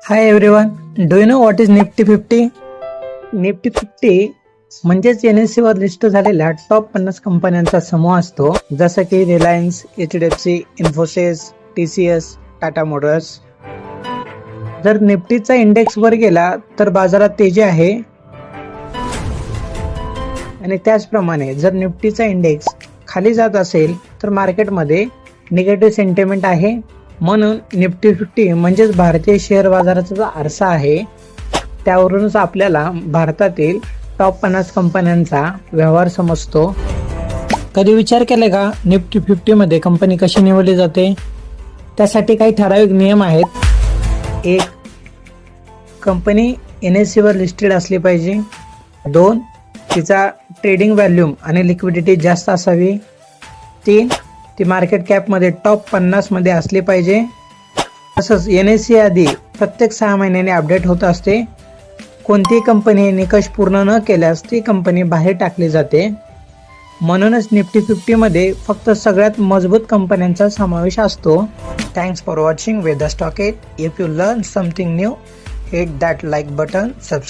Hi everyone, do you know what is Nifty 50? Nifty 50 म्हणजेच NSE वर list झालेल्या top 50 कंपन्यांचा समूह असतो, जसं की Reliance, HDFC, Infosys, TCS, Tata Motors. जर निफ्टीचा इंडेक्स वर गेला तर बाजारात तेजी आहे आणि त्याचप्रमाणे जर निफ्टीचा इंडेक्स खाली जात असेल तर मार्केटमध्ये निगेटिव्ह सेंटिमेंट आहे. म्हणून निफ्टी 50 म्हणजेच भारतीय शेअर बाजाराचा जो आरसा आहे त्यावरूनच आपल्याला भारतातील टॉप 50 कंपन्यांचा व्यवहार समजतो. कधी विचार केला का निफ्टी 50 मध्ये कंपनी कशी निवडली जाते? त्यासाठी काही ठराविक नियम आहेत. 1. कंपनी NSE वर लिस्टेड असली पाहिजे. 2. तिचा ट्रेडिंग व्हॉल्यूम आणि लिक्विडिटी जास्त असावी. 3. ती मार्केट कॅपमध्ये टॉप 50 मध्ये असली पाहिजे. तसंच NSE आधी प्रत्येक 6 महिन्यांनी अपडेट होत असते. कोणतीही कंपनी निकष पूर्ण न केल्यास ती कंपनी बाहेर टाकली जाते. म्हणूनच निफ्टी 50 मध्ये फक्त सगळ्यात मजबूत कंपन्यांचा समावेश असतो. Thanks for watching Veda stock it. If you learn something new, hit that like button, subscribe